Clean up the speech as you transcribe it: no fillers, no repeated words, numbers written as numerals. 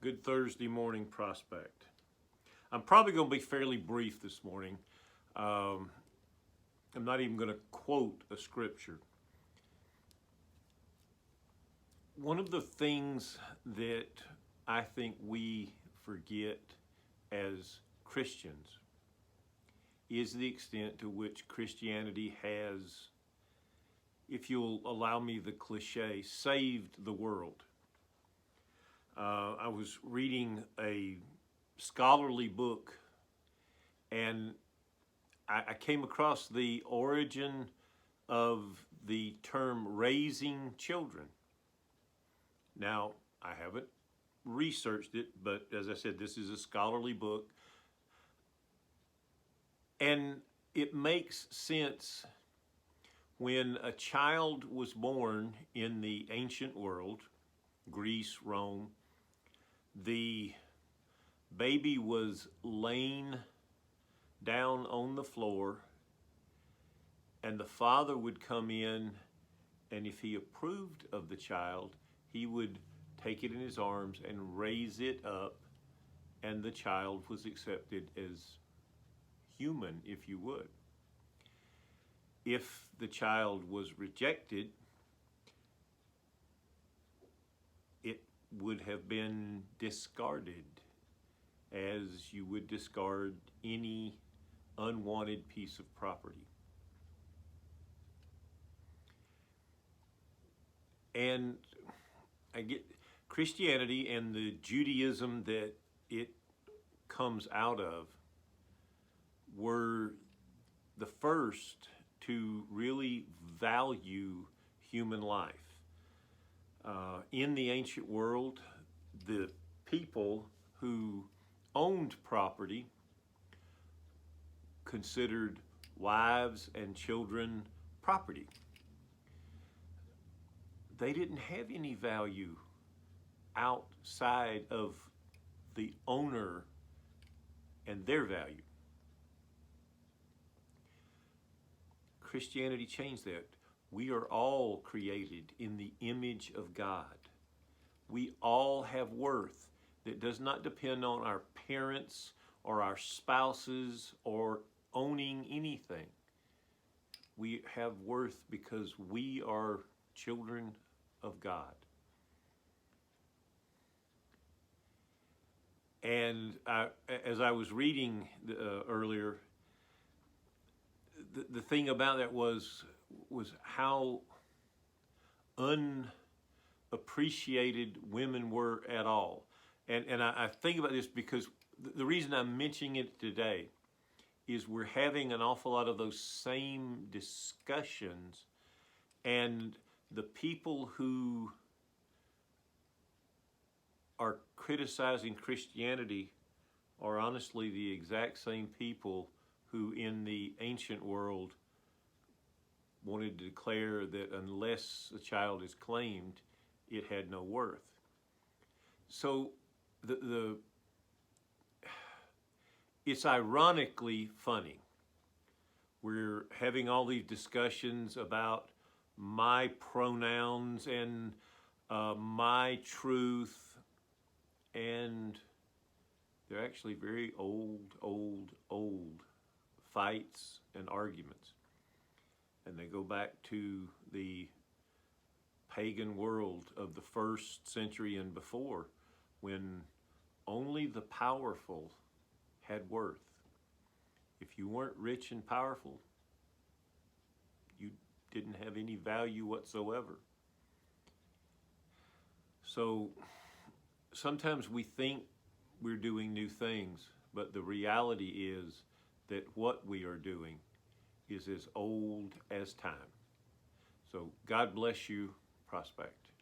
Good Thursday morning, Prospect. I'm probably going to be fairly brief this morning. I'm not even going to quote a scripture. One of the things that I think we forget as Christians is the extent to which Christianity has, if you'll allow me the cliche, saved the world. I was reading a scholarly book, and I came across the origin of the term raising children. Now, I haven't researched it, but as I said, this is a scholarly book. And it makes sense when a child was born in the ancient world, Greece, Rome, the baby was laying down on the floor, and the father would come in, and if he approved of the child, he would take it in his arms and raise it up, and the child was accepted as human, if you would. If the child was rejected, it would have been discarded as you would discard any unwanted piece of property. And I get Christianity and the Judaism that it comes out of were the first to really value human life. In the ancient world, the people who owned property considered wives and children property. They didn't have any value outside of the owner and their value. Christianity changed that. We are all created in the image of God. We all have worth that does not depend on our parents or our spouses or owning anything. We have worth because we are children of God. And as I was reading earlier, the thing about that was how unappreciated women were at all. And I think about this because the reason I'm mentioning it today is we're having an awful lot of those same discussions, and the people who are criticizing Christianity are honestly the exact same people who in the ancient world wanted to declare that unless a child is claimed, it had no worth. So it's ironically funny. We're having all these discussions about my pronouns and my truth, and they're actually very old fights and arguments. And they go back to the pagan world of the first century and before, when only the powerful had worth. If you weren't rich and powerful, you didn't have any value whatsoever. So sometimes we think we're doing new things, but the reality is that what we are doing is as old as time. So God bless you, Prospect.